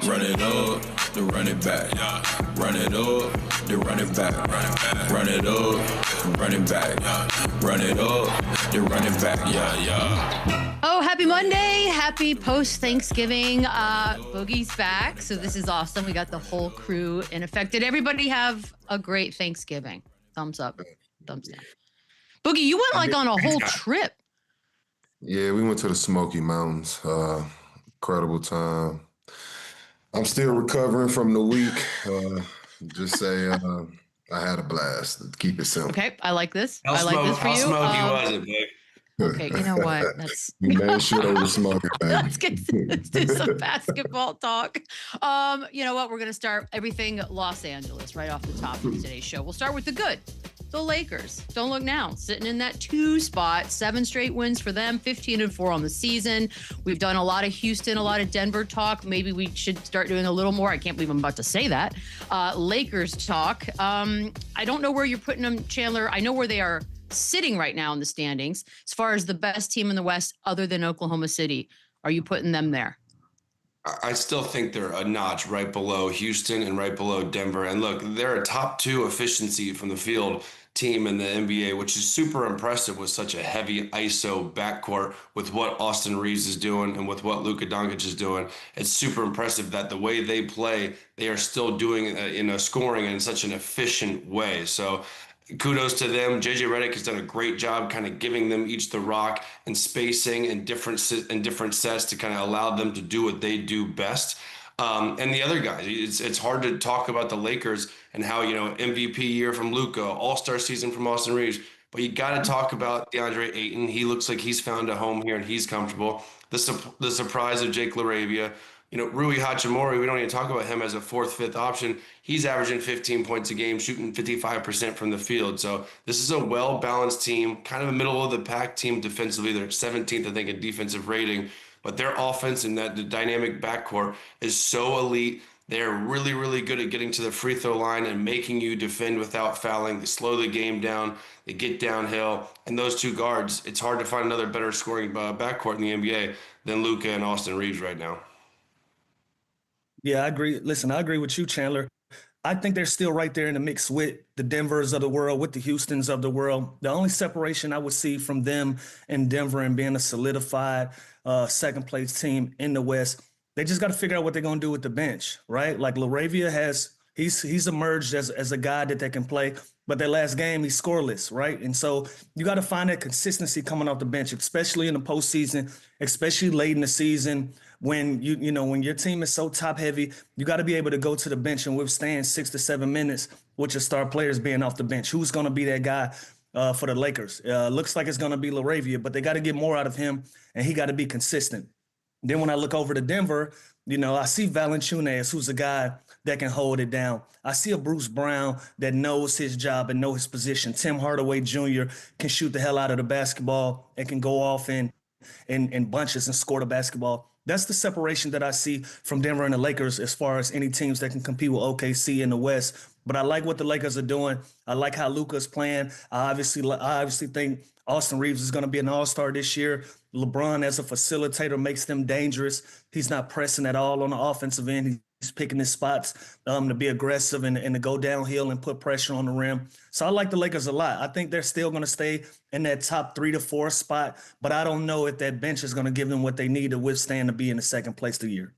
Run it up, then run it back. Run it up, then run it back. Run it up, run it back. Run it up, then run it back. Yeah. Oh, happy Monday. Happy post-Thanksgiving. Boogie's back. So this is awesome. We got the whole crew in effect. Did everybody have a great Thanksgiving? Thumbs up, thumbs down. Boogie, you went like on a whole trip. Yeah, we went to the Smoky Mountains. Incredible time. I'm still recovering from the week. Just say I had a blast. Keep it simple. Okay, I like this. I like this for you. How smoky was it, Big? Okay, you know what? That's We made sure they were smoking, baby. let's do some basketball talk. You know what? We're gonna start everything Los Angeles right off the top of today's show. We'll start with the good. The Lakers, don't look now, sitting in that 2 spot, 7 straight wins for them, 15-4 on the season. We've done a lot of Houston, a lot of Denver talk. Maybe we should start doing a little more. I can't believe I'm about to say that. Lakers talk. I don't know where you're putting them, Chandler. I know where they are sitting right now in the standings as far as the best team in the West other than Oklahoma City. Are you putting them there? I still think they're a notch right below Houston and right below Denver. And look, they're a top 2 efficiency from the field team in the NBA, which is super impressive with such a heavy ISO backcourt with what Austin Reaves is doing and with what Luka Doncic is doing. It's super impressive that the way they play, they are still doing it in a scoring in such an efficient way. So kudos to them. JJ Redick has done a great job kind of giving them each the rock and spacing and different sets to kind of allow them to do what they do best. And the other guys, it's hard to talk about the Lakers and how, MVP year from Luka, all-star season from Austin Reaves, but you got to talk about DeAndre Ayton. He looks like he's found a home here and he's comfortable. The surprise of Jake LaRavia. Rui Hachimura, we don't even talk about him as a 4th, 5th option. He's averaging 15 points a game, shooting 55% from the field. So this is a well-balanced team, kind of a middle-of-the-pack team defensively. They're 17th, I think, in defensive rating. But their offense and the dynamic backcourt is so elite. They're really, really good at getting to the free throw line and making you defend without fouling. They slow the game down. They get downhill. And those 2 guards, it's hard to find another better scoring backcourt in the NBA than Luka and Austin Reaves right now. Yeah, I agree. Listen, I agree with you, Chandler. I think they're still right there in the mix with the Denvers of the world, with the Houstons of the world. The only separation I would see from them and Denver and being a solidified second-place team in the West, they just got to figure out what they're going to do with the bench, right? Like LaRavia he's emerged as a guy that can play, but that last game, he's scoreless, right? And so you got to find that consistency coming off the bench, especially in the postseason, especially late in the season when when your team is so top heavy, you got to be able to go to the bench and withstand 6 to 7 minutes with your star players being off the bench. Who's going to be that guy for the Lakers? Looks like it's going to be LaRavia, but they got to get more out of him, and he got to be consistent. Then when I look over to Denver, I see Valanciunas, who's a guy that can hold it down. I see a Bruce Brown that knows his job and know his position. Tim Hardaway Jr. can shoot the hell out of the basketball and can go off in bunches and score the basketball. That's the separation that I see from Denver and the Lakers as far as any teams that can compete with OKC in the West. But I like what the Lakers are doing. I like how Luka's playing. I obviously think Austin Reaves is going to be an all-star this year. LeBron as a facilitator makes them dangerous. He's not pressing at all on the offensive end. He's picking his spots to be aggressive and to go downhill and put pressure on the rim. So I like the Lakers a lot. I think they're still going to stay in that top 3 to 4 spot, but I don't know if that bench is going to give them what they need to withstand to be in the second place the year.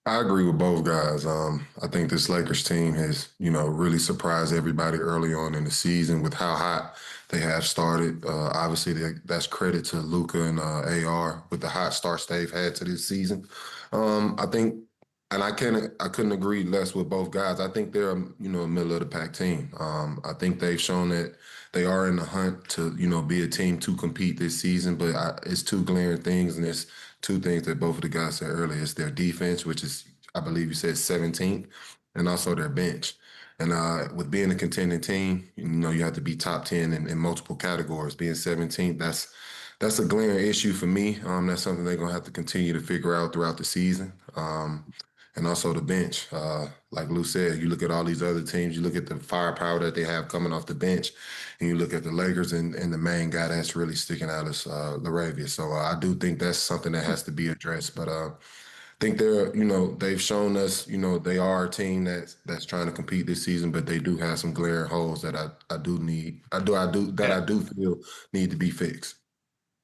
I agree with both guys. I think this Lakers team has, really surprised everybody early on in the season with how hot they have started. Obviously, that's credit to Luka and AR with the hot starts they've had to this season. I think, and I couldn't agree less with both guys. I think they're, a middle of the pack team. I think they've shown that they are in the hunt to, be a team to compete this season. But it's 2 glaring things, and it's 2 things that both of the guys said earlier. It's their defense, which is, I believe you said 17th, and also their bench. And with being a contending team, you have to be top 10 in multiple categories. Being 17th, that's a glaring issue for me. That's something they're going to have to continue to figure out throughout the season. And also the bench. Like Lou said, you look at all these other teams, you look at the firepower that they have coming off the bench, and you look at the Lakers, and the main guy that's really sticking out is LaRavia. So I do think that's something that has to be addressed. But think they're, they've shown us, they are a team that's trying to compete this season, but they do have some glaring holes that I do feel need to be fixed.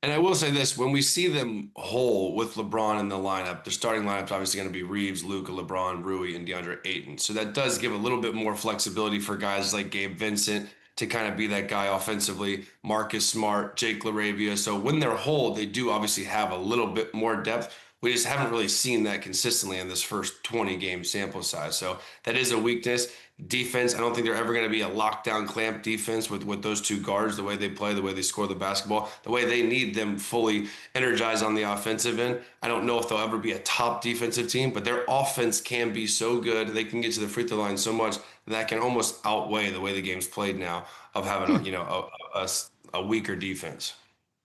And I will say this, when we see them whole with LeBron in the lineup, the starting lineup's obviously going to be Reaves, Luka, LeBron, Rui, and DeAndre Ayton. So that does give a little bit more flexibility for guys like Gabe Vincent to kind of be that guy offensively, Marcus Smart, Jake LaRavia. So when they're whole, they do obviously have a little bit more depth. We just haven't really seen that consistently in this first 20-game sample size. So that is a weakness. Defense, I don't think they're ever going to be a lockdown clamp defense with those two guards, the way they play, the way they score the basketball, the way they need them fully energized on the offensive end. I don't know if they'll ever be a top defensive team, but their offense can be so good. They can get to the free throw line so much that can almost outweigh the way the game's played now of having a weaker defense.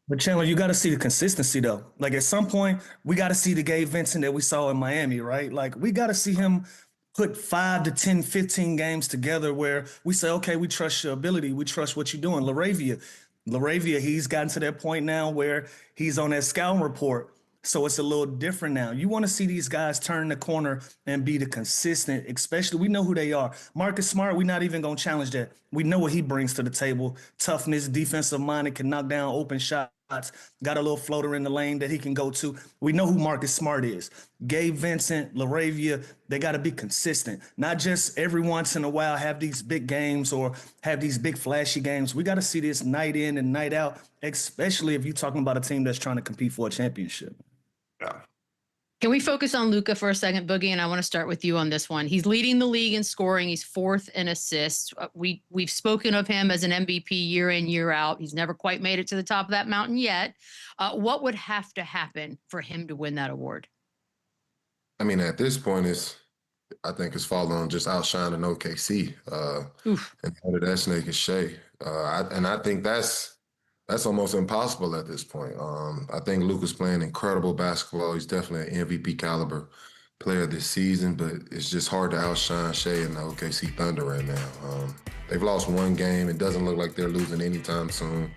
But Chandler, you got to see the consistency though. Like at some point, we got to see the Gabe Vincent that we saw in Miami, right? Like we got to see him put 5 to 10, 15 games together where we say, okay, we trust your ability. We trust what you're doing. LaRavia, he's gotten to that point now where he's on that scouting report. So it's a little different now. You want to see these guys turn the corner and be the consistent, especially we know who they are. Marcus Smart, we're not even going to challenge that. We know what he brings to the table. Toughness, defensive minded, can knock down open shots. Got a little floater in the lane that he can go to. We know who Marcus Smart is. Gabe Vincent, LaRavia, they got to be consistent. Not just every once in a while have these big games or have these big flashy games. We got to see this night in and night out, especially if you're talking about a team that's trying to compete for a championship. Yeah. Can we focus on Luka for a second, Boogie? And I want to start with you on this one. He's leading the league in scoring. He's 4th in assists. We've spoken of him as an MVP year in, year out. He's never quite made it to the top of that mountain yet. What would have to happen for him to win that award? I mean, at this point, I think it's falling on just outshining OKC. And under that snake is Shea. I think that's almost impossible at this point. I think Luka's playing incredible basketball. He's definitely an MVP caliber player this season, but it's just hard to outshine Shea and the OKC Thunder right now. They've lost one game. It doesn't look like they're losing anytime soon.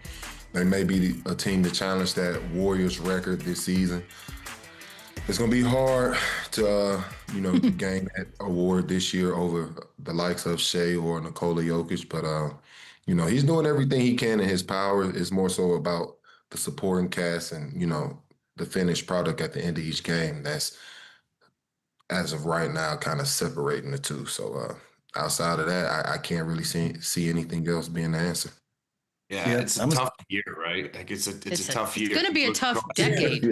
They may be a team to challenge that Warriors record this season. It's going to be hard to, gain that award this year over the likes of Shea or Nikola Jokic, but he's doing everything he can in his power. It's more so about the supporting cast and, the finished product at the end of each game. That's, as of right now, kind of separating the two. So outside of that, I can't really see anything else being the answer. Yeah, it's a tough year, right? Like it's a tough year. It's going to be a tough decade.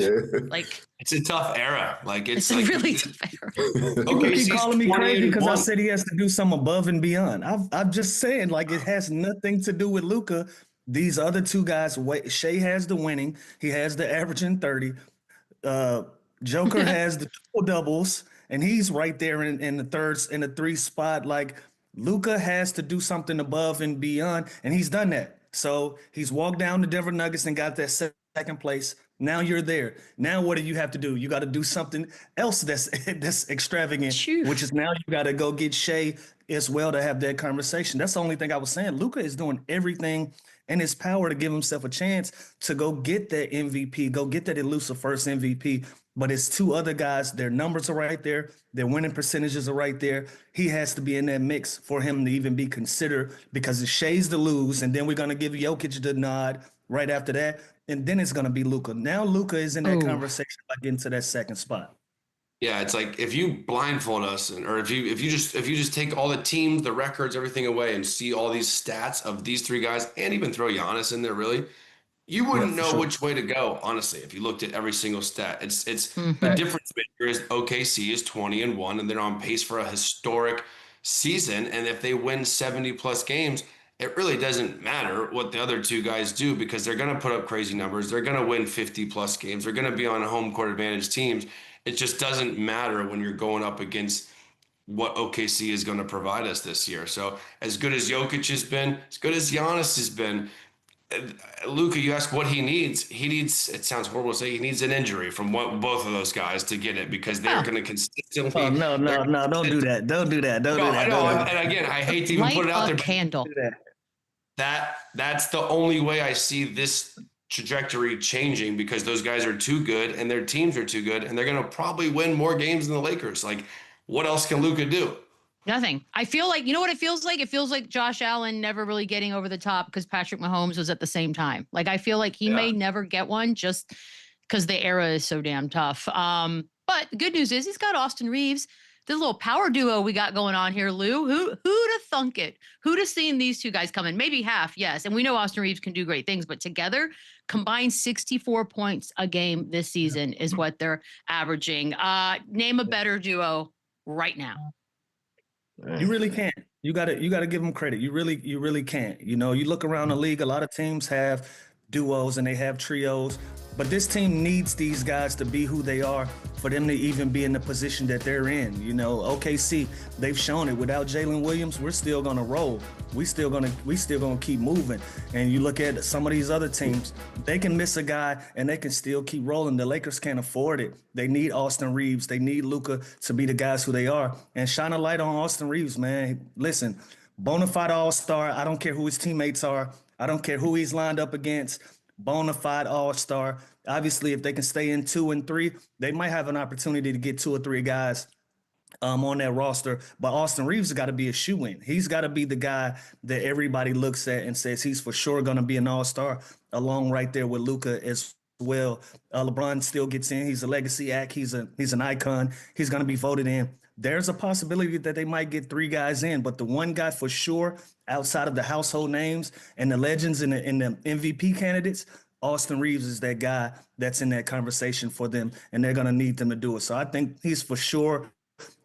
Like it's a tough era. Like it's a like, really tough era. You keep calling me crazy because I said he has to do something above and beyond. I'm just saying, like it has nothing to do with Luka. These other two guys, Shea has the winning. He has the averaging 30. Joker has the triple doubles, and he's right there in the 3 spot. Like Luka has to do something above and beyond, and he's done that. So he's walked down the Denver Nuggets and got that second place. Now you're there. Now what do you have to do? You got to do something else that's extravagant, which is now you got to go get Shea as well to have that conversation. That's the only thing I was saying. Luka is doing everything in his power to give himself a chance to go get that MVP, go get that elusive first MVP. But it's 2 other guys. Their numbers are right there. Their winning percentages are right there. He has to be in that mix for him to even be considered because it's Shea's to lose, and then we're going to give Jokic the nod right after that, and then it's going to be Luka. Now Luka is in that conversation like into that second spot. Yeah, it's like if you blindfold us, or if you just take all the teams, the records, everything away, and see all these stats of these 3 guys, and even throw Giannis in there, really. You wouldn't know which way to go, honestly, if you looked at every single stat. It's the difference maker is OKC is 20-1, and they're on pace for a historic season. And if they win 70+ games, it really doesn't matter what the other 2 guys do because they're going to put up crazy numbers. They're going to win 50+ games. They're going to be on home court advantage teams. It just doesn't matter when you're going up against what OKC is going to provide us this year. So as good as Jokic has been, as good as Giannis has been, Luka, you ask what he needs. It sounds horrible to say, he needs an injury from both of those guys to get it because they're going to consistently. Oh, no, don't do that. Don't do that. And again, I hate to even put it out there. Candle. That's the only way I see this trajectory changing because those guys are too good and their teams are too good and they're going to probably win more games than the Lakers. Like, what else can Luka do? Nothing. I feel like, you know what it feels like? It feels like Josh Allen never really getting over the top because Patrick Mahomes was at the same time. Like, I feel like he may never get one just because the era is so damn tough. But the good news is he's got Austin Reaves, the little power duo we got going on here, Lou. Who'd have thunk it? Who'd have seen these two guys coming? Maybe half, yes. And we know Austin Reaves can do great things, but together, combined 64 points a game this season is what they're averaging. Name a better duo right now. You really can't. You gotta give them credit. You really can't. You know, you look around the league, a lot of teams have duos and they have trios, but this team needs these guys to be who they are for them to even be in the position that they're in. You know, OKC, they've shown it. Without Jalen Williams, we're still gonna roll. We still gonna keep moving. And you look at some of these other teams, they can miss a guy and they can still keep rolling. The Lakers can't afford it. They need Austin Reaves. They need Luka to be the guys who they are. And shine a light on Austin Reaves, man. Listen, bona fide all-star. I don't care who his teammates are. I don't care who he's lined up against. Bona fide all-star. Obviously, if they can stay in 2 and 3, they might have an opportunity to get 2 or 3 guys on that roster. But Austin Reaves has got to be a shoe-in. He's got to be the guy that everybody looks at and says he's for sure going to be an all-star, along right there with Luka as well. LeBron still gets in. He's a legacy act. He's an icon. He's going to be voted in. There's a possibility that they might get 3 guys in, but the one guy for sure outside of the household names and the legends and the MVP candidates, Austin Reaves is that guy that's in that conversation for them, and they're going to need them to do it. So I think he's for sure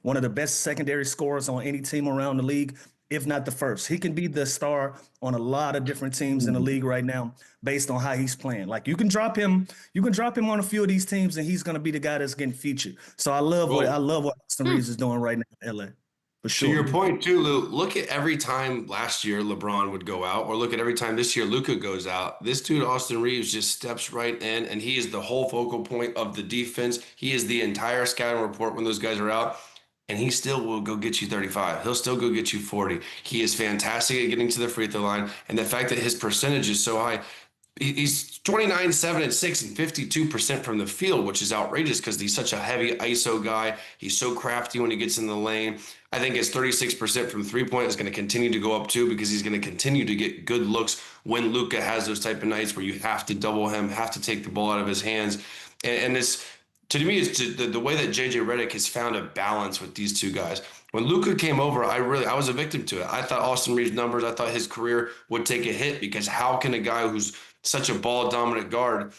one of the best secondary scorers on any team around the league, if not the first. He can be the star on a lot of different teams in the league right now based on how he's playing. Like you can drop him on a few of these teams and he's going to be the guy that's getting featured. So I love what Austin Reaves is doing right now in LA. For sure. To your point too, Lou, look at every time last year LeBron would go out, or look at every time this year Luka goes out. This dude, Austin Reaves, just steps right in, and he is the whole focal point of the defense. He is the entire scouting report when those guys are out, and he still will go get you 35. He'll still go get you 40. He is fantastic at getting to the free throw line, and the fact that his percentage is so high, he's 29, 7, and 6, and 52% from the field, which is outrageous because he's such a heavy ISO guy. He's so crafty when he gets in the lane. I think his 36% from three-point is going to continue to go up too because he's going to continue to get good looks when Luka has those type of nights where you have to double him, have to take the ball out of his hands. And this, to me, is the way that JJ Redick has found a balance with these two guys. When Luka came over, I was a victim to it. I thought Austin Reaves' numbers, I thought his career would take a hit because how can a guy who's such a ball-dominant guard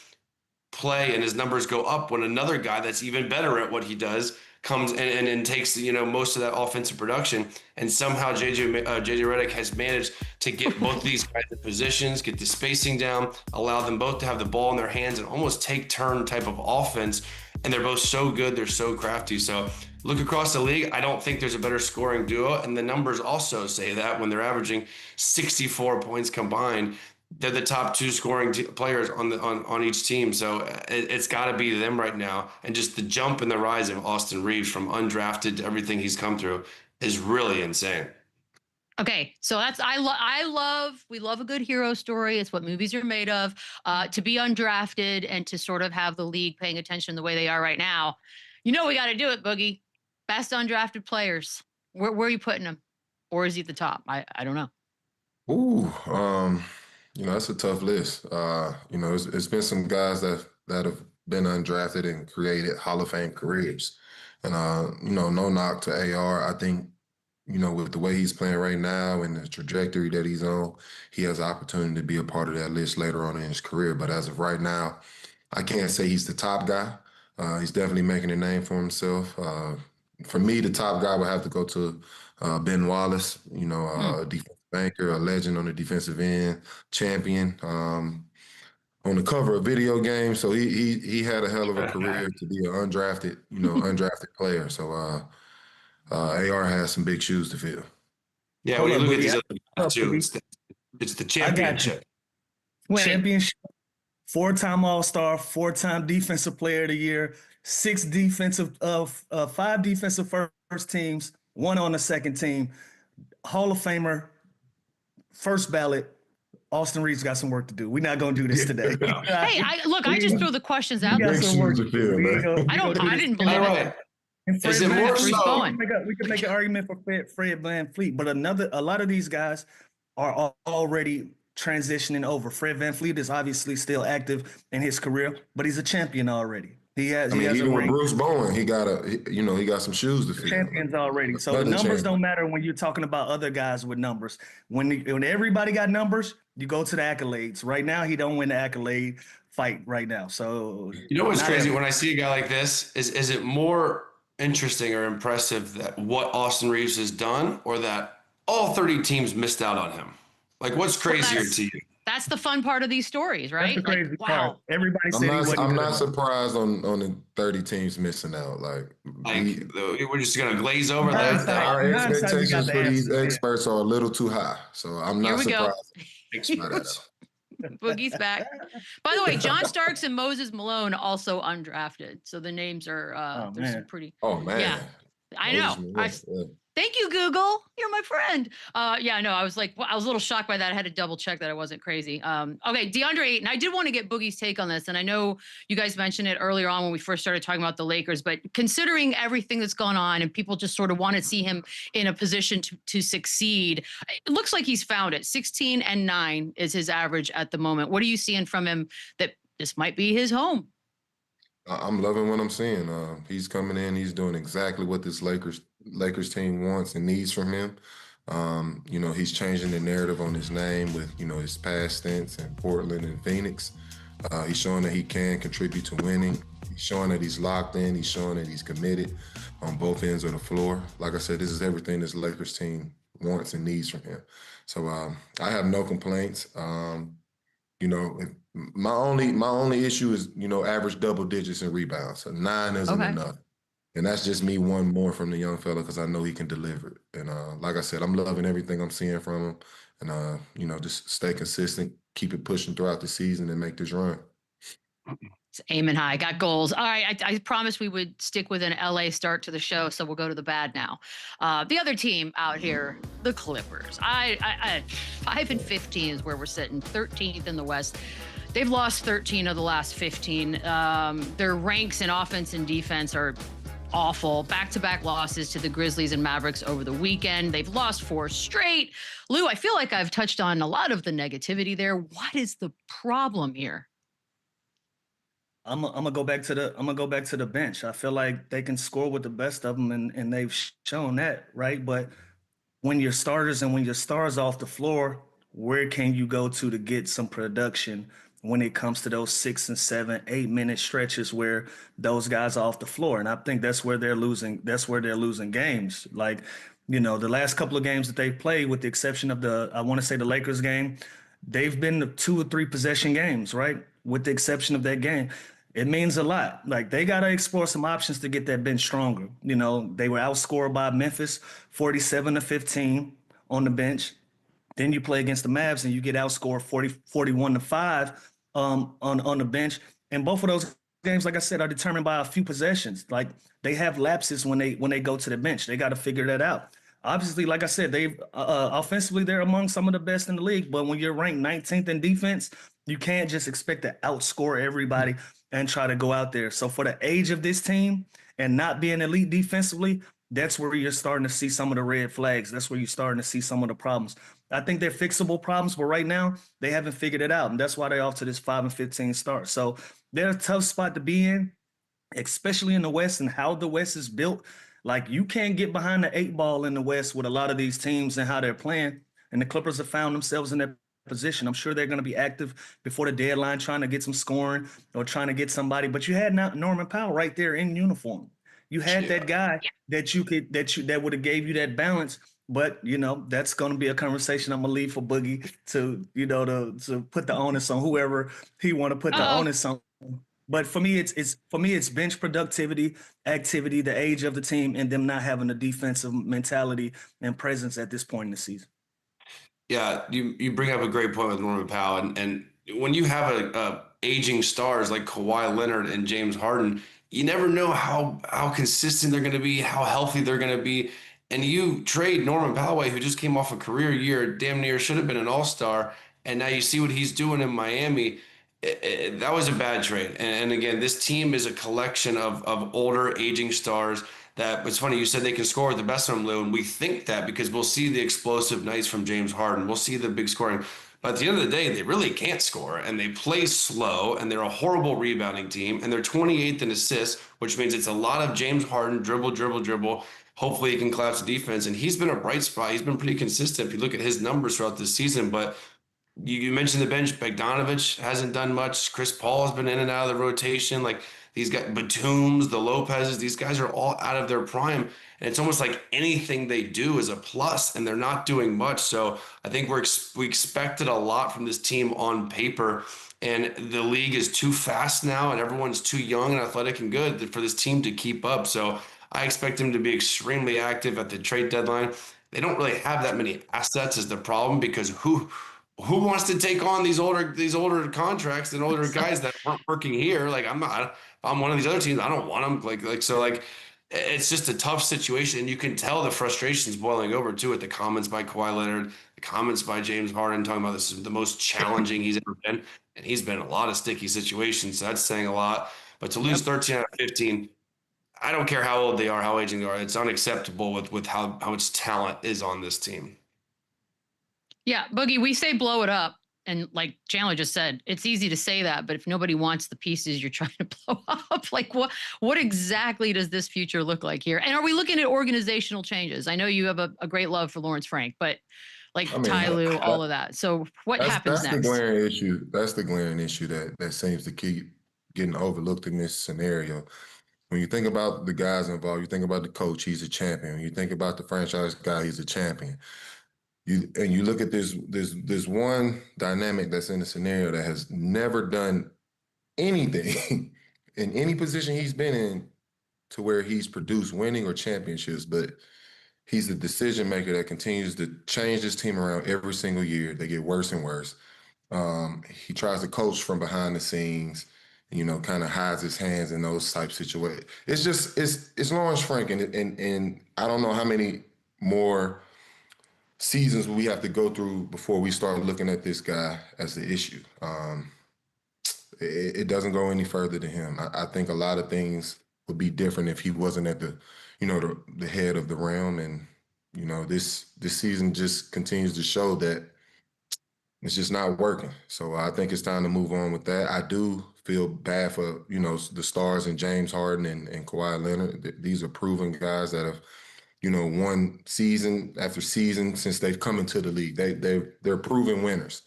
play and his numbers go up when another guy that's even better at what he does comes and takes most of that offensive production, and somehow JJ Redick has managed to get both of these guys in positions, get the spacing down, allow them both to have the ball in their hands and almost take turn type of offense, and they're both so good, they're so crafty. So look across the league, I don't think there's a better scoring duo, and the numbers also say that when they're averaging 64 points combined, they're the top 2 scoring players on each team. So it's got to be them right now. And just the jump and the rise of Austin Reaves from undrafted to everything he's come through is really insane. Okay, so that's we love a good hero story. It's what movies are made of. To be undrafted and to sort of have the league paying attention the way they are right now, we got to do it, Boogie. Best undrafted players. Where are you putting them? Or is he at the top? I don't know. Ooh, that's a tough list. It's been some guys that have been undrafted and created Hall of Fame careers. And, no knock to AR. I think, with the way he's playing right now and the trajectory that he's on, he has the opportunity to be a part of that list later on in his career. But as of right now, I can't say he's the top guy. He's definitely making a name for himself. For me, the top guy would have to go to Ben Wallace, a defensive banker, a legend on the defensive end, champion, on the cover of video games. So he had a hell of a career to be an undrafted player. So AR has some big shoes to fill. Yeah, when you look at these other guys too, it's the championship. Championship, 4-time All-Star, 4-time Defensive Player of the Year, 5 defensive first teams, 1 on the second team, Hall of Famer, first ballot, Austin Reaves got some work to do. We're not gonna do this today. Hey, I just throw the questions out got there. some work to do. I didn't believe it. And Is it more so? We could make an argument for Fred VanVleet, but a lot of these guys are already transitioning over. Fred VanVleet is obviously still active in his career, but he's a champion already. He has even a with ring. Bruce Bowen, he got some shoes to fill. Champions already. So the numbers don't matter when you're talking about other guys with numbers. When everybody got numbers, you go to the accolades. Right now, he don't win the accolade fight right now. So you know what's crazy? When I see a guy like this, is it more interesting or impressive that what Austin Reaves has done, or that all 30 teams missed out on him? Like, what's crazier to you? That's the fun part of these stories, right? That's the crazy part. Everybody said I'm not surprised on the 30 teams missing out. We're just gonna glaze over that. Our expectations for these experts are a little too high, so I'm not surprised. Boogie's back. By the way, John Starks and Moses Malone also undrafted, so the names are there's some pretty. Oh man, yeah, I know. Thank you, Google. You're my friend. I was a little shocked by that. I had to double check that I wasn't crazy. Okay, DeAndre Ayton. I did want to get Boogie's take on this, and I know you guys mentioned it earlier on when we first started talking about the Lakers, but considering everything that's gone on and people just sort of want to see him in a position to succeed, it looks like he's found it. 16 and 9 is his average at the moment. What are you seeing from him that this might be his home? I'm loving what I'm seeing. He's coming in. He's doing exactly what this Lakers team wants and needs from him. He's changing the narrative on his name with, his past stints in Portland and Phoenix. He's showing that he can contribute to winning. He's showing that he's locked in. He's showing that he's committed on both ends of the floor. Like I said, this is everything this Lakers team wants and needs from him. So I have no complaints. My only issue is, average double digits in rebounds. So 9 isn't enough. And that's just me one more from the young fella because I know he can deliver it. And like I said, I'm loving everything I'm seeing from him. And, just stay consistent, keep it pushing throughout the season and make this run. It's aiming high, got goals. All right, I promised we would stick with an LA start to the show, so we'll go to the bad now. The other team out here, the Clippers. I 5-15 is where we're sitting, 13th in the West. They've lost 13 of the last 15. Their ranks in offense and defense are awful. Back-to-back losses to the Grizzlies and Mavericks over the weekend. They've lost 4 straight. Lou, I feel like I've touched on a lot of the negativity there. What is the problem here? I'm gonna go back to the bench. I feel like they can score with the best of them, and they've shown that, right? But when your starters and when your stars off the floor, where can you go to get some production when it comes to those 6 and 7, 8 minute stretches where those guys are off the floor? And I think that's where they're losing. That's where they're losing games. Like, the last couple of games that they've played, with the exception of the Lakers game, they've been the 2 or 3 possession games, right? With the exception of that game. It means a lot. Like, they got to explore some options to get that bench stronger. They were outscored by Memphis 47-15 on the bench. Then you play against the Mavs and you get outscored 41-5 on the bench. And both of those games, like I said, are determined by a few possessions. Like, they have lapses when they go to the bench. They got to figure that out. Obviously, like I said, they've offensively, they're among some of the best in the league. But when you're ranked 19th in defense, you can't just expect to outscore everybody and try to go out there. So for the age of this team and not being elite defensively, that's where you're starting to see some of the red flags. That's where you're starting to see some of the problems. I think they're fixable problems, but right now they haven't figured it out. And that's why they're off to this 5-15 start. So they're a tough spot to be in, especially in the West and how the West is built. Like, you can't get behind the 8 ball in the West with a lot of these teams and how they're playing. And the Clippers have found themselves in that position. I'm sure they're going to be active before the deadline, trying to get some scoring or trying to get somebody. But you had Norman Powell right there in uniform. You had that guy that would have gave you that balance. But that's going to be a conversation I'm gonna leave for Boogie to put the onus on whoever he want to put the onus on. But for me, it's bench productivity, activity, the age of the team, and them not having a defensive mentality and presence at this point in the season. Yeah, you bring up a great point with Norman Powell, and when you have a aging stars like Kawhi Leonard and James Harden, you never know how consistent they're going to be, how healthy they're going to be, and you trade Norman Powell, who just came off a career year, damn near should have been an all-star, And now you see what he's doing in Miami. That was a bad trade. And again, this team is a collection of older, aging stars that it's funny. You said they can score with the best of them, Lou, and we think that because we'll see the explosive nights from James Harden. We'll see the big scoring. But at the end of the day, they really can't score, and they play slow, and they're a horrible rebounding team, and they're 28th in assists, which means it's a lot of James Harden, dribble, dribble, dribble. Hopefully he can collapse the defense, and he's been a bright spot. He's been pretty consistent if you look at his numbers throughout this season, but you mentioned the bench. Bogdanovich hasn't done much. Chris Paul has been in and out of the rotation. Like these guys, Batums, the Lopez's, these guys are all out of their prime. And it's almost like anything they do is a plus, and they're not doing much. So I think we expected a lot from this team on paper. And the league is too fast now, and everyone's too young and athletic and good for this team to keep up. So I expect them to be extremely active at the trade deadline. They don't really have that many assets is the problem, because who wants to take on these older contracts and older guys that aren't working here? Like I'm not. If I'm one of these other teams, I don't want them. Like it's just a tough situation, and you can tell the frustration's boiling over too at the comments by Kawhi Leonard, the comments by James Harden talking about this is the most challenging he's ever been, and he's been in a lot of sticky situations. So that's saying a lot. But to lose 13 out of 15, I don't care how old they are, how aging they are. It's unacceptable with how much talent is on this team. Yeah, Boogie, we say blow it up. And like Chandler just said, it's easy to say that, but if nobody wants the pieces you're trying to blow up, like what exactly does this future look like here? And are we looking at organizational changes? I know you have a great love for Lawrence Frank, but like Ty Lue, all of that. So what happens next? That's the glaring issue. That's the glaring issue that seems to keep getting overlooked in this scenario. When you think about the guys involved, you think about the coach, he's a champion. You think about the franchise guy, he's a champion. You look at this one dynamic that's in the scenario that has never done anything in any position he's been in to where he's produced winning or championships, but he's the decision maker that continues to change his team around every single year. They get worse and worse. He tries to coach from behind the scenes, kind of hides his hands in those type situations. It's Lawrence Frank, and I don't know how many more seasons we have to go through before we start looking at this guy as the issue. It doesn't go any further than him. I think a lot of things would be different if he wasn't at the head of the realm. And, this season just continues to show that it's just not working. So I think it's time to move on with that. I do feel bad for, the stars and James Harden and Kawhi Leonard. These are proven guys that have, won season after season since they've come into the league. They're proven winners.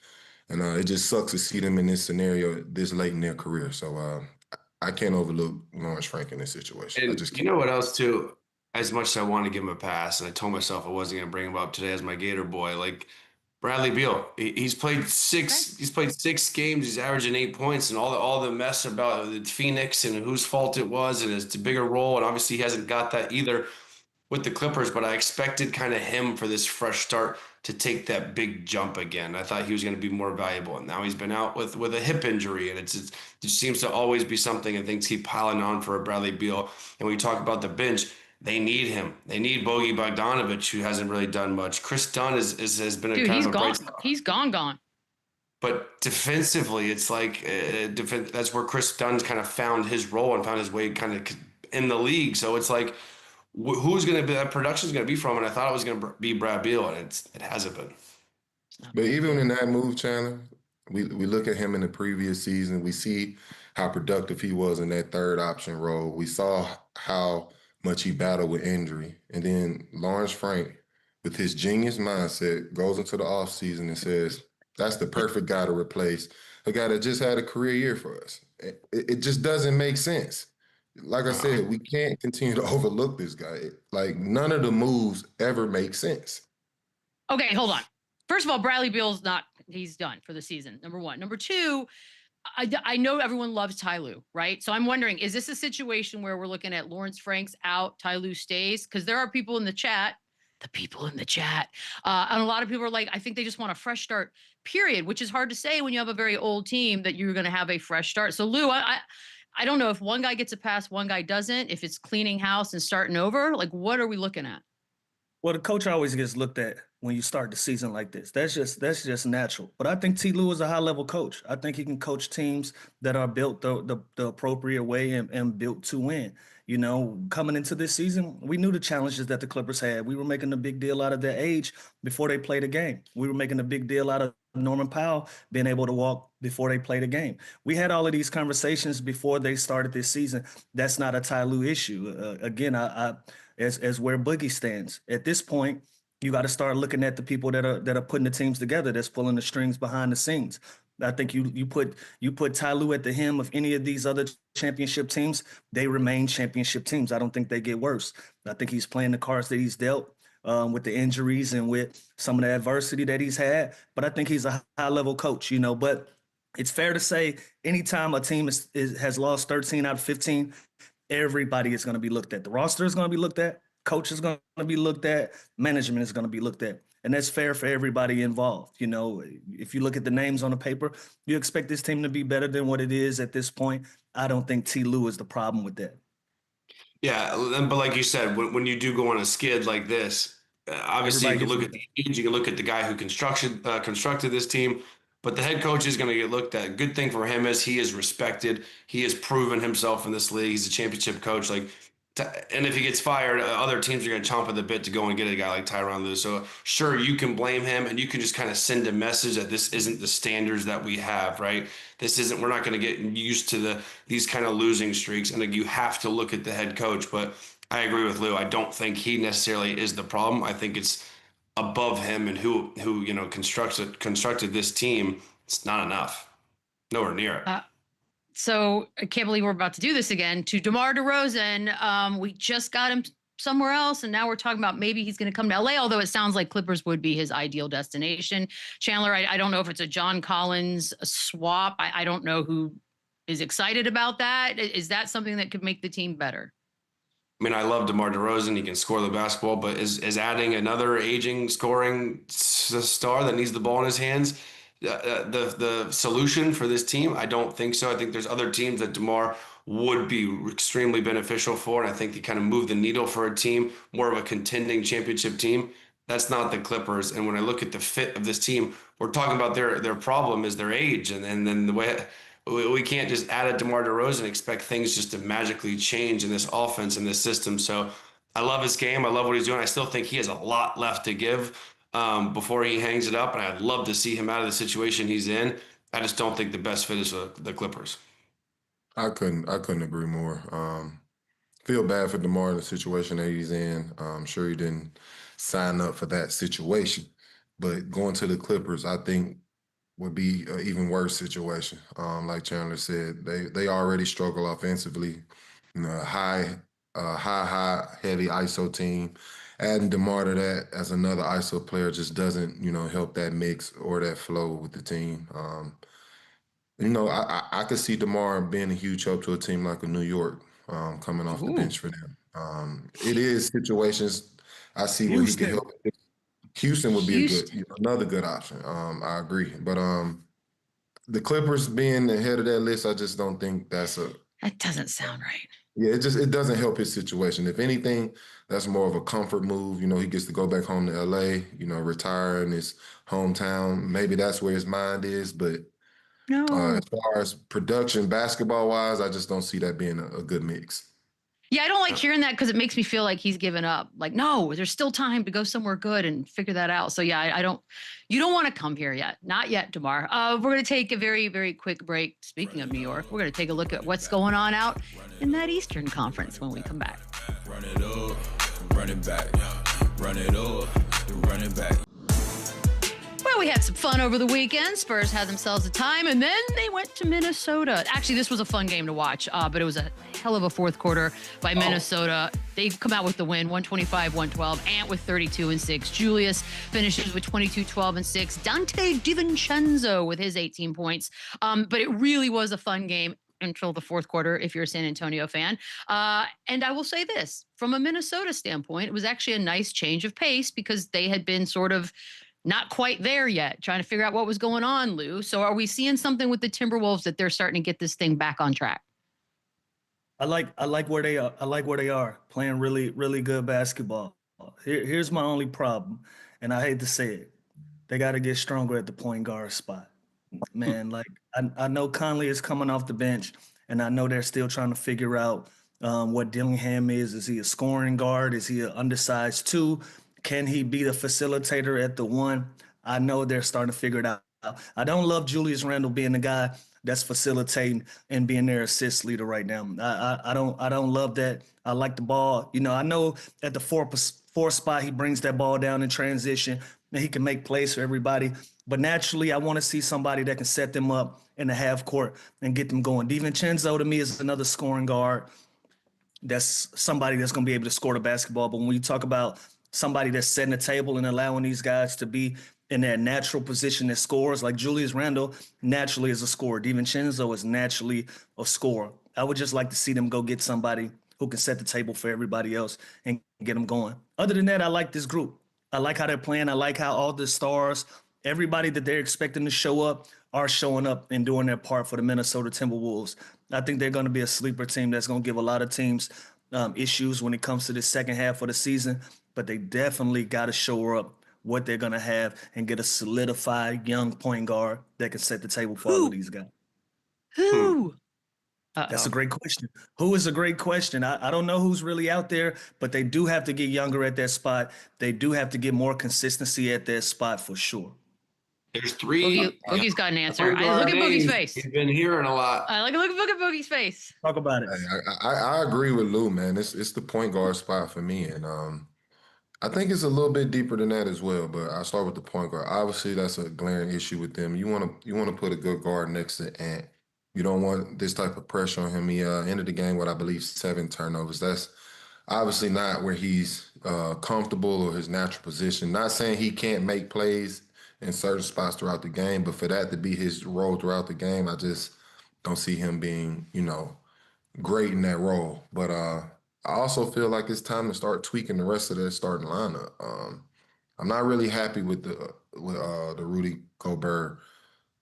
And it just sucks to see them in this scenario this late in their career. So I can't overlook Lawrence Frank in this situation. And I just can't. You know what else, too? As much as I wanted to give him a pass, and I told myself I wasn't going to bring him up today as my Gator boy, like Bradley Beal, he's played six games. He's averaging 8 points, and all the mess about the Phoenix and whose fault it was, and it's a bigger role. And obviously he hasn't got that either with the Clippers, but I expected kind of him for this fresh start to take that big jump again. I thought he was going to be more valuable, and now he's been out with a hip injury, and it just seems to always be something, and things keep piling on for a Bradley Beal. And when you talk about the bench, they need him. They need Boogie Bogdanovich, who hasn't really done much. Chris Dunn has been a kind of a bright spot. He's gone. But defensively, it's like that's where Chris Dunn's kind of found his role and found his way kind of in the league. So it's like, who's going to be that production's going to be from? And I thought it was going to be Brad Beal, and it hasn't been. But even in that move, Chandler, we look at him in the previous season. We see how productive he was in that third option role. We saw how much he battled with injury. And then Lawrence Frank, with his genius mindset, goes into the offseason and says, that's the perfect guy to replace a guy that just had a career year for us. It just doesn't make sense. Like I said, we can't continue to overlook this guy. Like, none of the moves ever make sense. Okay, hold on. First of all, Bradley Beal's he's done for the season, number one. Number two, I know everyone loves Ty Lue, right? So I'm wondering, is this a situation where we're looking at Lawrence Frank's out, Ty Lue stays? Because there are people in the chat, and a lot of people are like, I think they just want a fresh start, period, which is hard to say when you have a very old team that you're going to have a fresh start. So Lou, I don't know if one guy gets a pass, one guy doesn't, if it's cleaning house and starting over. Like, what are we looking at? Well, the coach always gets looked at when you start the season like this. That's just natural. But I think T. Lue is a high level coach. I think he can coach teams that are built the appropriate way and built to win. You know, coming into this season, we knew the challenges that the Clippers had. We were making a big deal out of their age before they played a game. We were making a big deal out of Norman Powell being able to walk before they played a game. We had all of these conversations before they started this season. That's not a Ty Lue issue. Again, as where Boogie stands at this point, you got to start looking at the people that are putting the teams together, that's pulling the strings behind the scenes. I think you put Ty Lue at the helm of any of these other championship teams, they remain championship teams. I don't think they get worse. I think he's playing the cards that he's dealt with the injuries and with some of the adversity that he's had. But I think he's a high level coach, you know. But it's fair to say anytime a team has lost 13 out of 15, everybody is going to be looked at. The roster is going to be looked at. Coach is going to be looked at. Management is going to be looked at. And that's fair for everybody involved. You know, if you look at the names on the paper, you expect this team to be better than what it is at this point. I don't think T. Lue is the problem with that. Yeah, but like you said, when you do go on a skid like this, obviously you can look at the age, you can look at the guy who constructed this team, but the head coach is going to get looked at. Good thing for him is he is respected. He has proven himself in this league. He's a championship coach. And if he gets fired, other teams are going to chomp at the bit to go and get a guy like Tyronn Lue. So sure, you can blame him, and you can just kind of send a message that this isn't the standards that we have, right? We're not going to get used to these kind of losing streaks, and you have to look at the head coach. But I agree with Lue. I don't think he necessarily is the problem. I think it's above him and who constructed this team. It's not enough, nowhere near it. So I can't believe we're about to do this again. To DeMar DeRozan, we just got him somewhere else, and now we're talking about maybe he's going to come to LA, although it sounds like Clippers would be his ideal destination. Chandler, I don't know if it's a John Collins swap. I don't know who is excited about that. Is that something that could make the team better? I mean, I love DeMar DeRozan. He can score the basketball, but is adding another aging scoring star that needs the ball in his hands the solution for this team? I don't think so. I think there's other teams that DeMar would be extremely beneficial for, and I think they kind of move the needle for a team, more of a contending championship team. That's not the Clippers. And when I look at the fit of this team, we're talking about their problem is their age, and then the way we can't just add a DeMar DeRozan and expect things just to magically change in this offense and this system. So I love his game. I love what he's doing. I still think he has a lot left to give before he hangs it up, and I'd love to see him out of the situation he's in. I just don't think the best fit is the Clippers. I couldn't agree more. Feel bad for DeMar in the situation that he's in. I'm sure he didn't sign up for that situation, but going to the Clippers, I think, would be an even worse situation. Like Chandler said, they already struggle offensively. You know, high, heavy ISO team. Adding DeMar to that as another ISO player just doesn't, help that mix or that flow with the team. I could see DeMar being a huge help to a team like a New York coming off the bench for them. It is situations I see where he can help. Houston would be another good option. I agree. But the Clippers being the head of that list, I just don't think that doesn't sound right. Yeah, it doesn't help his situation. If anything, that's more of a comfort move. He gets to go back home to LA, retire in his hometown. Maybe that's where his mind is. But as far as production, basketball-wise, I just don't see that being a good mix. Yeah, I don't like hearing that because it makes me feel like he's given up. Like, no, there's still time to go somewhere good and figure that out. So yeah, you don't want to come here yet. Not yet, DeMar. We're going to take a very, very quick break. Speaking of New York, we're going to take a look at what's going on out in that Eastern Conference when we come back. Run it up, run it back. Run it up, run it back. Well, we had some fun over the weekend. Spurs had themselves a time, and then they went to Minnesota. Actually, this was a fun game to watch, but it was a hell of a fourth quarter by Minnesota. They've come out with the win, 125-112. Ant with 32 and 6. Julius finishes with 22, 12 and 6. Dante DiVincenzo with his 18 points. But it really was a fun game until the fourth quarter, if you're a San Antonio fan. And I will say this, from a Minnesota standpoint, it was actually a nice change of pace because they had been sort of not quite there yet, trying to figure out what was going on, Lou. So are we seeing something with the Timberwolves that they're starting to get this thing back on track? I like where they are. I like where they are playing really, really good basketball. Here's my only problem, and I hate to say it. They got to get stronger at the point guard spot. Man, like I know Conley is coming off the bench, and I know they're still trying to figure out what Dillingham is. Is he a scoring guard? Is he an undersized two? Can he be the facilitator at the one? I know they're starting to figure it out. I don't love Julius Randle being the guy that's facilitating and being their assist leader right now. I don't love that. I like the ball. I know at the four spot he brings that ball down in transition and he can make plays for everybody. But naturally, I want to see somebody that can set them up in the half court and get them going. DiVincenzo to me is another scoring guard. That's somebody that's going to be able to score the basketball. But when you talk about somebody that's setting the table and allowing these guys to be in that natural position that scores, like Julius Randle naturally is a scorer. DiVincenzo is naturally a scorer. I would just like to see them go get somebody who can set the table for everybody else and get them going. Other than that, I like this group. I like how they're playing. I like how all the stars, everybody that they're expecting to show up, are showing up and doing their part for the Minnesota Timberwolves. I think they're going to be a sleeper team that's going to give a lot of teams issues when it comes to the second half of the season, but they definitely got to show up what they're going to have and get a solidified young point guard that can set the table for all of these guys. Who? That's a great question. Who is a great question. I don't know who's really out there, but they do have to get younger at that spot. They do have to get more consistency at that spot for sure. There's three. Boogie's got an answer. Look at Boogie's face. He's been hearing a lot. I look at Boogie's face. Talk about it. I agree with Lou, man. It's the point guard spot for me, and I think it's a little bit deeper than that as well. But I'll start with the point guard. Obviously, that's a glaring issue with them. You want to put a good guard next to Ant. You don't want this type of pressure on him. He ended the game with, I believe, 7 turnovers. That's obviously not where he's comfortable or his natural position. Not saying he can't make plays in certain spots throughout the game, but for that to be his role throughout the game, I just don't see him being, great in that role. But I also feel like it's time to start tweaking the rest of that starting lineup. I'm not really happy with the Rudy Gobert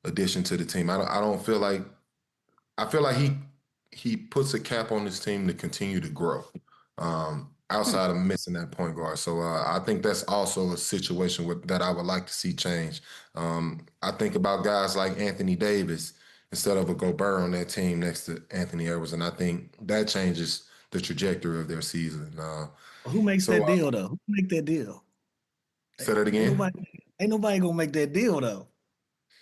addition to the team. I feel like he puts a cap on this team to continue to grow. Outside of missing that point guard. So I think that's also a situation that I would like to see change. I think about guys like Anthony Davis instead of a Gobert on that team next to Anthony Edwards, and I think that changes the trajectory of their season. Who makes that deal, though? Who make that deal? Say that again? Ain't nobody going to make that deal, though.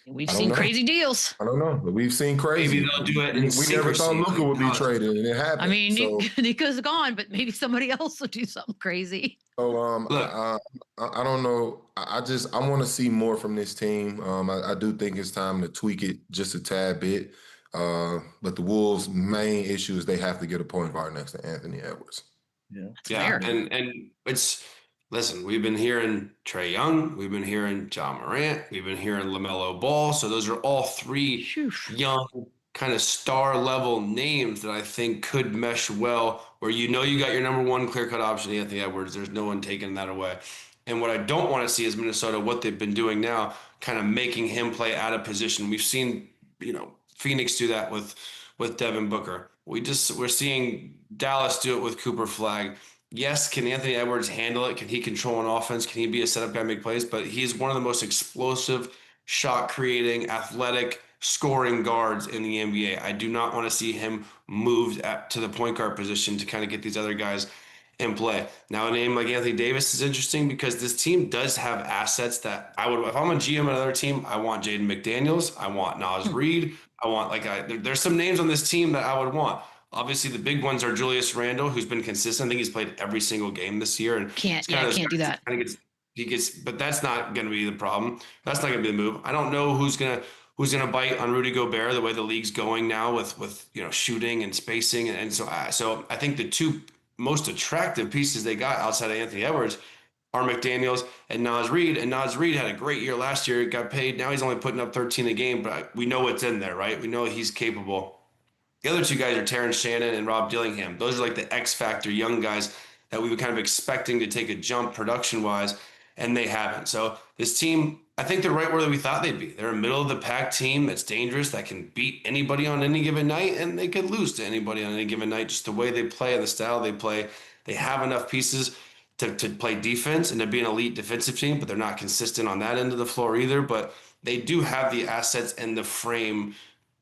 We've seen crazy deals. I don't know, but we've seen crazy. Maybe they'll do it. We never thought Luka would be traded, and it happened. I mean, so, Luka's gone, but maybe somebody else will do something crazy. So I don't know. I want to see more from this team. I do think it's time to tweak it just a tad bit. But the Wolves' main issue is they have to get a point guard next to Anthony Edwards. Yeah, and it's. Listen, we've been hearing Trae Young, we've been hearing John Morant, we've been hearing LaMelo Ball. So those are all three young kind of star level names that I think could mesh well, where you got your number one clear-cut option, Anthony Edwards. There's no one taking that away. And what I don't want to see is Minnesota, what they've been doing now, kind of making him play out of position. We've seen, Phoenix do that with Devin Booker. We're seeing Dallas do it with Cooper Flagg. Yes, can Anthony Edwards handle it? Can he control an offense? Can he be a setup guy, make plays? But he's one of the most explosive, shot-creating, athletic, scoring guards in the NBA. I do not want to see him moved to the point guard position to kind of get these other guys in play. Now, a name like Anthony Davis is interesting because this team does have assets that I would, if I'm a GM of another team, I want Jaden McDaniels, I want Naz Reid, I want there's some names on this team that I would want. Obviously, the big ones are Julius Randle, who's been consistent. I think he's played every single game this year, and can't do that. But that's not going to be the problem. That's not going to be the move. I don't know who's gonna bite on Rudy Gobert the way the league's going now with shooting and spacing, and so I think the two most attractive pieces they got outside of Anthony Edwards are McDaniels and Naz Reid. And Naz Reid had a great year last year. Got paid. Now he's only putting up 13 a game, but we know what's in there, right? We know he's capable. The other two guys are Terrence Shannon and Rob Dillingham. Those are like the X factor young guys that we were kind of expecting to take a jump production-wise, and they haven't. So this team, I think they're right where we thought they'd be. They're a middle-of-the-pack team that's dangerous, that can beat anybody on any given night, and they could lose to anybody on any given night, just the way they play and the style they play. They have enough pieces to play defense and to be an elite defensive team, but they're not consistent on that end of the floor either. But they do have the assets and the frame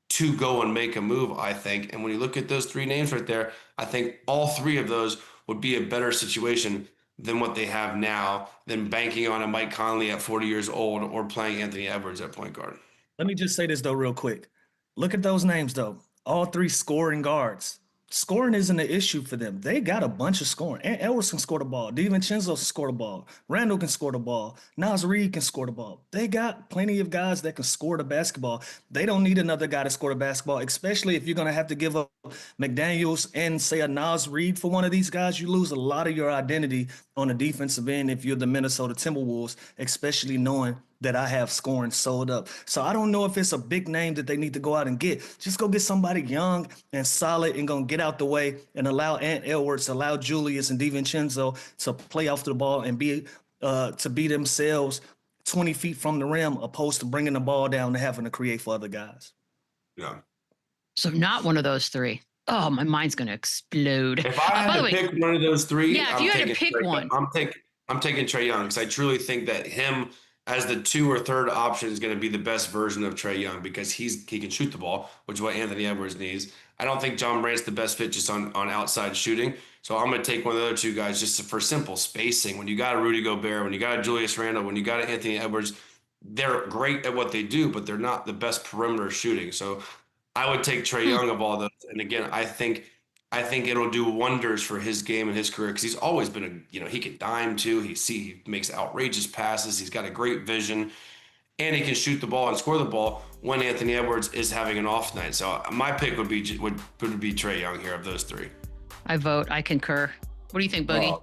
to go and make a move, I think. And when you look at those three names right there, I think all three of those would be a better situation than what they have now, than banking on a Mike Conley at 40 years old or playing Anthony Edwards at point guard. Let me just say this, though, real quick. Look at those names, though. All three scoring guards. Scoring isn't an issue for them. They got a bunch of scoring. Edwards can score the ball. DiVincenzo can score the ball. Randall can score the ball. Nas Reed can score the ball. They got plenty of guys that can score the basketball. They don't need another guy to score the basketball, especially if you're going to have to give up McDaniels and, say, a Nas Reed for one of these guys. You lose a lot of your identity on the defensive end if you're the Minnesota Timberwolves, especially knowing that I have scoring sold up. So I don't know if it's a big name that they need to go out and get. Just go get somebody young and solid and gonna get out the way and allow Ant Edwards, allow Julius and DiVincenzo to play off the ball and be themselves 20 feet from the rim, opposed to bringing the ball down and having to create for other guys. Yeah. So not one of those three. Oh, my mind's gonna explode. If I had to pick one of those three, yeah, if you had to pick one, I'm taking Trae Young, because I truly think that him as the 2 or 3rd option is going to be the best version of Trae Young, because he can shoot the ball, which is what Anthony Edwards needs. I don't think John Morant's the best fit just on outside shooting. So I'm going to take one of the other two guys just for simple spacing. When you got a Rudy Gobert, when you got a Julius Randle, when you got an Anthony Edwards, they're great at what they do, but they're not the best perimeter shooting. So I would take Trae Young of all those. And again, I think it'll do wonders for his game and his career, because he's always been he can dime too. He makes outrageous passes. He's got a great vision, and he can shoot the ball and score the ball when Anthony Edwards is having an off night. So my pick would be Trae Young here of those three. I vote. I concur. What do you think, Boogie?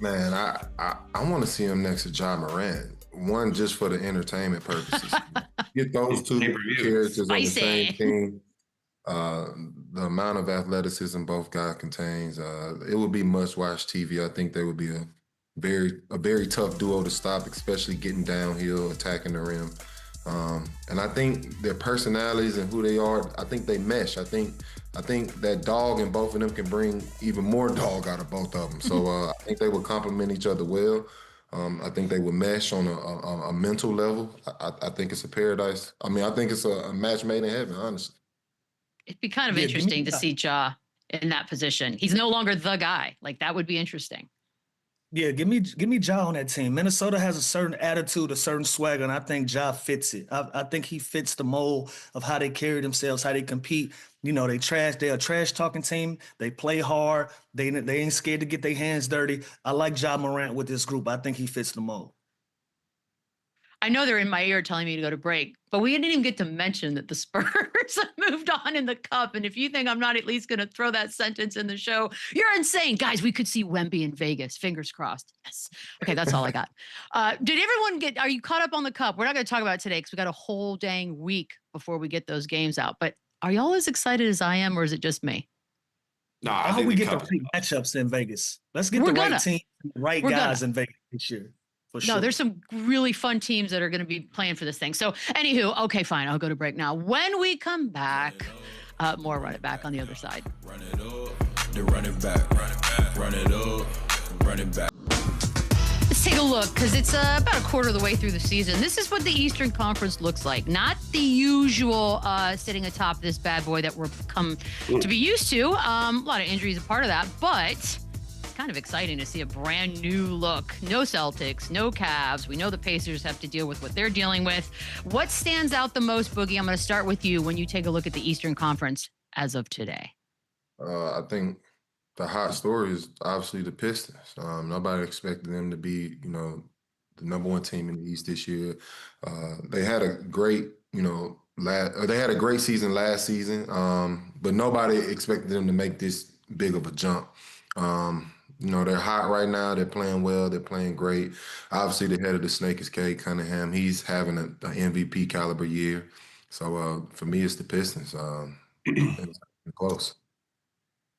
Man, I want to see him next to John Morant. One, just for the entertainment purposes. Get those two characters on the same team. The amount of athleticism both guys contains, it would be must-watch TV. I think they would be a very tough duo to stop, especially getting downhill, attacking the rim. And I think their personalities and who they are, I think they mesh. I think that dog in both of them can bring even more dog out of both of them. So I think they would complement each other well. I think they would mesh on a mental level. I think it's a paradise. I mean, I think it's a match made in heaven, honestly. It'd be kind of interesting to see Ja in that position. He's no longer the guy. Like, that would be interesting. Yeah, give me Ja on that team. Minnesota has a certain attitude, a certain swagger, and I think Ja fits it. I think he fits the mold of how they carry themselves, how they compete. They're a trash talking team. They play hard. They ain't scared to get their hands dirty. I like Ja Morant with this group. I think he fits the mold. I know they're in my ear telling me to go to break, but we didn't even get to mention that the Spurs moved on in the cup. And if you think I'm not at least going to throw that sentence in the show, you're insane. Guys, we could see Wemby in Vegas. Fingers crossed. Yes. Okay, that's all I got. Did everyone are you caught up on the cup? We're not going to talk about it today because we got a whole dang week before we get those games out. But are y'all as excited as I am, or is it just me? No, I hope we get the right matchups in Vegas. Let's get right team, right guys in Vegas this year. Sure. No, there's some really fun teams that are going to be playing for this thing. So anywho, okay, fine. I'll go to break now. When we come back, more Run It Back on the other side. Run it up, then run it back, run it back, run it up, run it back. Let's take a look, because it's about a quarter of the way through the season. This is what the Eastern Conference looks like. Not the usual sitting atop this bad boy that we're come to be used to. A lot of injuries a part of that, but kind of exciting to see a brand new look. No Celtics, no Cavs. We know the Pacers have to deal with what they're dealing with. What stands out the most, Boogie? I'm going to start with you when you take a look at the Eastern Conference as of today. I think the hot story is obviously the Pistons. Nobody expected them to be, the number one team in the East this year. They had a great, they had a great season last season, but nobody expected them to make this big of a jump. They're hot right now. They're playing well. They're playing great. Obviously, the head of the snake is Cade Cunningham. He's having an MVP caliber year. So for me, it's the Pistons. It's close.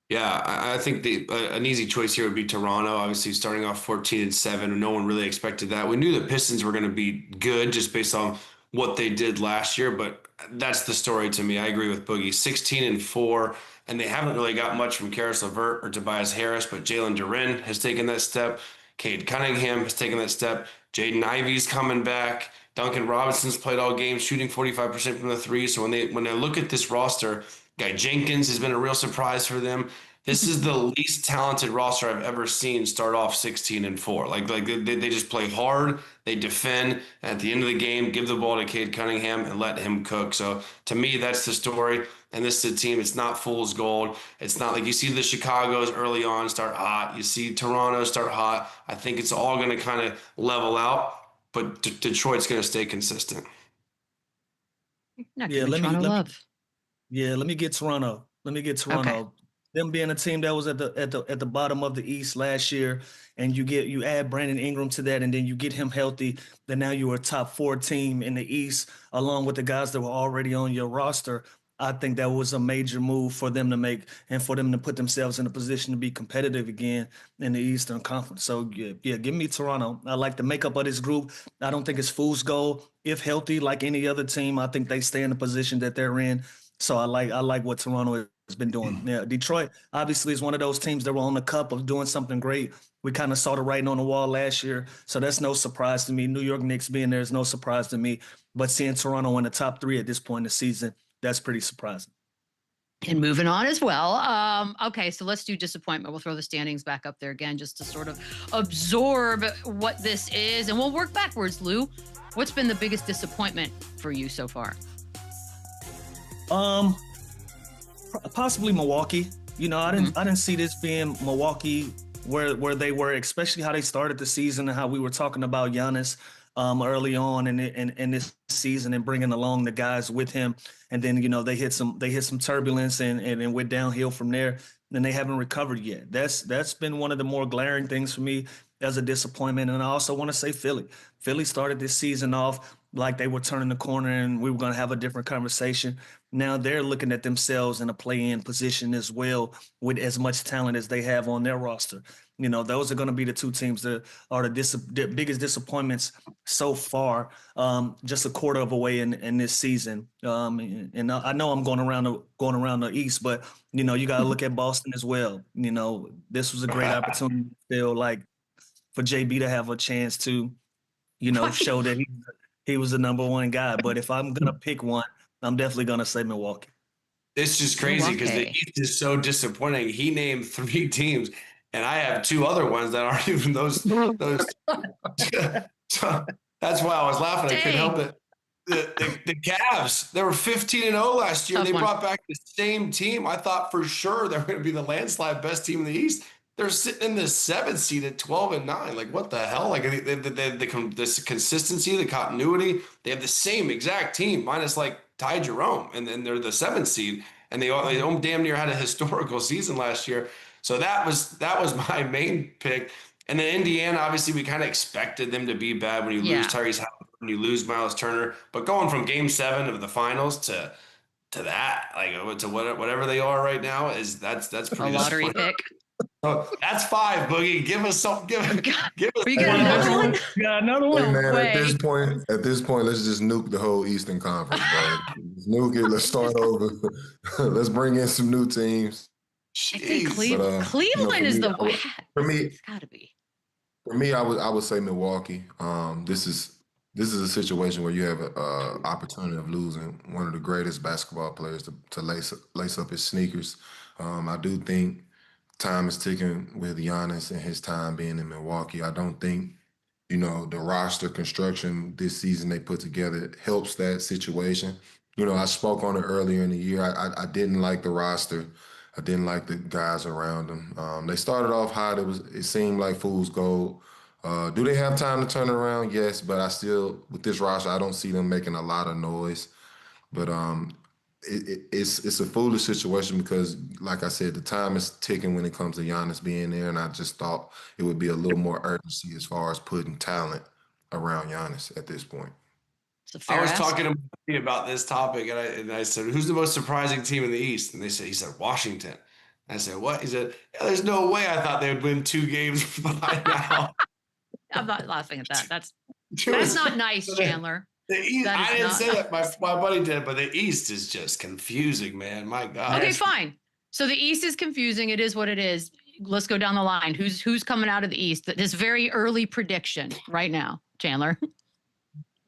Yeah, I think an easy choice here would be Toronto. Obviously, starting off 14-7, no one really expected that. We knew the Pistons were going to be good just based on what they did last year, but that's the story to me. I agree with Boogie. 16-4. And they haven't really got much from Karis LeVert or Tobias Harris, but Jalen Duren has taken that step. Cade Cunningham has taken that step. Jaden Ivey's coming back. Duncan Robinson's played all games, shooting 45% from the three. So when they look at this roster, Guy Jenkins has been a real surprise for them. This is the least talented roster I've ever seen start off 16-4. Like they just play hard, they defend, and at the end of the game, give the ball to Cade Cunningham and let him cook. So to me, that's the story. And this is a team, it's not fool's gold. It's not like you see the Chicagos early on start hot. You see Toronto start hot. I think it's all going to kind of level out, but Detroit's going to stay consistent. Not giving Toronto love. Let me get Toronto. Okay. Them being a team that was at the bottom of the East last year, and you add Brandon Ingram to that, and then you get him healthy, then now you're a top 4 team in the East, along with the guys that were already on your roster. I think that was a major move for them to make and for them to put themselves in a position to be competitive again in the Eastern Conference. So, yeah, give me Toronto. I like the makeup of this group. I don't think it's fool's gold. If healthy, like any other team, I think they stay in the position that they're in. So I like what Toronto has been doing. Yeah, Detroit obviously is one of those teams that were on the cusp of doing something great. We kind of saw the writing on the wall last year, so that's no surprise to me. New York Knicks being there is no surprise to me. But seeing Toronto in the top 3 at this point in the season, that's pretty surprising. And moving on as well. Okay, so let's do disappointment. We'll throw the standings back up there again just to sort of absorb what this is. And we'll work backwards, Lou. What's been the biggest disappointment for you so far? Possibly Milwaukee. I didn't see this being Milwaukee where they were, especially how they started the season and how we were talking about Giannis early on in this season and bringing along the guys with him. And then, they hit some turbulence and went downhill from there. And they haven't recovered yet. That's been one of the more glaring things for me as a disappointment. And I also want to say Philly. Philly started this season off like they were turning the corner and we were going to have a different conversation. Now they're looking at themselves in a play-in position as well with as much talent as they have on their roster. Those are going to be the 2 teams that are the biggest disappointments so far, just a quarter of a way in this season. And I know I'm going around the East, but, you got to look at Boston as well. This was a great opportunity for JB to have a chance to, show that he was the number 1 guy. But if I'm going to pick one, I'm definitely going to say Milwaukee. It's just crazy because the East is so disappointing. He named 3 teams, and I have 2 other ones that aren't even those. So that's why I was laughing. I couldn't help it. The Cavs, they were 15-0 last year. They brought back the same team. I thought for sure they were going to be the landslide best team in the East. They're sitting in the 7th seed at 12-9. Like, what the hell? Like, the consistency, the continuity. They have the same exact team, minus like Ty Jerome, and then they're the 7th seed, and they damn near had a historical season last year. So that was my main pick. And then Indiana, obviously, we kind of expected them to be bad when you lose Tyrese Halliburton, when you lose Miles Turner. But going from Game 7 of the finals to that, like to whatever they are right now, that's pretty a lottery pick. So that's 5, Boogie. Give us some. Give us. We got another one. Yeah, another one. Hey, man, at this point, let's just nuke the whole Eastern Conference, bro. Nuke it. Let's start over. Let's bring in some new teams. I think Cleveland is the way. For me, it's got to be. For me, I would say Milwaukee. This is a situation where you have an opportunity of losing one of the greatest basketball players to lace up his sneakers. I do think time is ticking with Giannis and his time being in Milwaukee. I don't think, the roster construction this season they put together helps that situation. I spoke on it earlier in the year. I didn't like the roster. I didn't like the guys around them. They started off hot. It seemed like fool's gold. Do they have time to turn it around? Yes, but I still, with this roster, I don't see them making a lot of noise. But it's a foolish situation because, like I said, the time is ticking when it comes to Giannis being there, and I just thought it would be a little more urgency as far as putting talent around Giannis at this point. I was talking to me about this topic, and I said, "Who's the most surprising team in the East?" And he said Washington. And I said, "What?" He said, "There's no way I thought they would win 2 games by now." I'm not laughing at that. That's not nice, Chandler. The East, I didn't say that. My buddy did, but the East is just confusing, man. My God. Okay, fine. So the East is confusing. It is what it is. let's go down the line. Who's coming out of the East? This very early prediction right now, Chandler.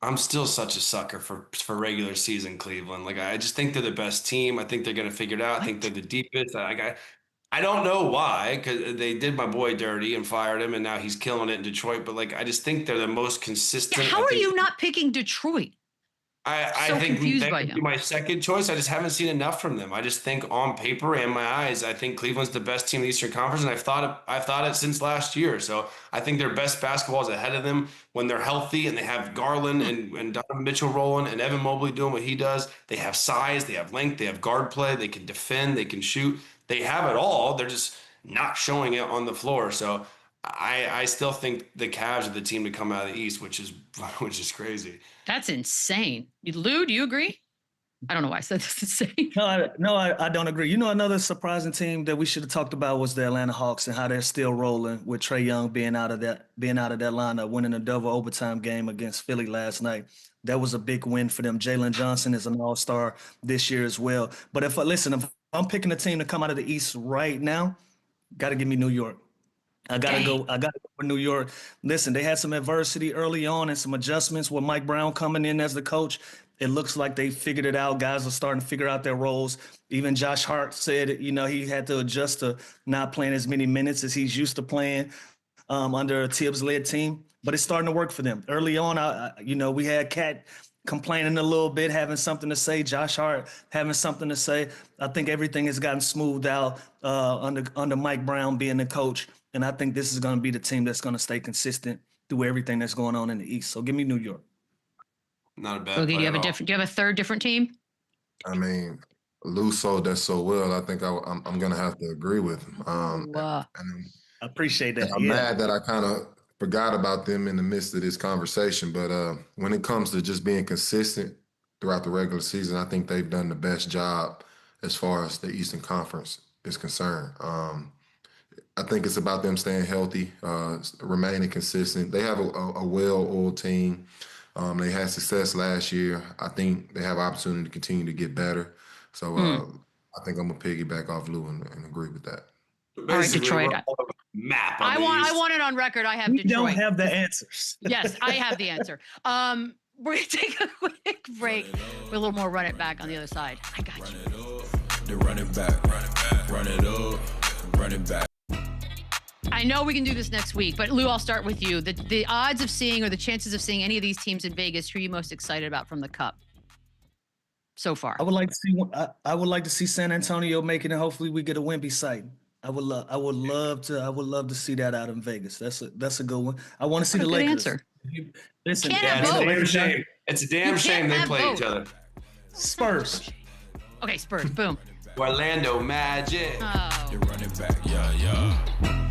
I'm still such a sucker for regular season Cleveland. Like I just think they're the best team. I think they're gonna figure it out. I think they're the deepest. I don't know why, because they did my boy dirty and fired him, and now he's killing it in Detroit. But like I just think they're the most consistent. Yeah, how are you not picking Detroit? I think confused that by could him. be my second choice. I just haven't seen enough from them. I just think on paper and my eyes, I think Cleveland's the best team in the Eastern Conference, and I've thought it since last year. So I think their best basketball is ahead of them when they're healthy and they have Garland and Donovan Mitchell rolling and Evan Mobley doing what he does. They have size, they have length, they have guard play, they can defend, they can shoot. They have it all. They're just not showing it on the floor. So I still think the Cavs are the team to come out of the East, which is crazy. That's insane. Lou, do you agree? I don't know why I said that's insane. No, I don't agree. You know, another surprising team that we should have talked about was the Atlanta Hawks and how they're still rolling with Trae Young being out of that lineup, winning a double overtime game against Philly last night. That was a big win for them. Jalen Johnson is an all-star this year as well. But if I'm picking a team to come out of the East right now, got to give me New York. I gotta go for New York. Listen, they had some adversity early on and some adjustments with Mike Brown coming in as the coach. It looks like they figured it out. Guys are starting to figure out their roles. Even Josh Hart said, he had to adjust to not playing as many minutes as he's used to playing under a Tibbs-led team. But it's starting to work for them. Early on, we had Cat complaining a little bit, having something to say. Josh Hart having something to say. I think everything has gotten smoothed out under Mike Brown being the coach. And I think this is going to be the team that's going to stay consistent through everything that's going on in the East. So give me New York. Not a bad. Boogie, do you have a third different team? I mean, Lou sold that so well. I think I'm going to have to agree with him. I appreciate that. I'm mad that I kind of forgot about them in the midst of this conversation. But when it comes to just being consistent throughout the regular season, I think they've done the best job as far as the Eastern Conference is concerned. I think it's about them staying healthy, remaining consistent. They have a well-oiled team. They had success last year. I think they have opportunity to continue to get better. So I think I'm going to piggyback off Lou and agree with that. All right, Detroit. Map. I want it on record. I have We Detroit. don't have the answers. Yes, I have the answer. We're going to take a quick break. With a little more run it back on the other side. I got you. The run it back, run it up, run it back. I know we can do this next week, but Lou, I'll start with you. The odds of seeing or the chances of seeing any of these teams in Vegas, who are you most excited about from the Cup so far? I would like to see San Antonio making it. Hopefully we get a Wemby site. I would love to see that out in Vegas. That's a good one. I want to see the Lakers. Answer. Listen, Can't have both. It's a damn shame they play each other. Spurs. Okay, Spurs. Boom. Orlando Magic. Oh. The run it back, yeah.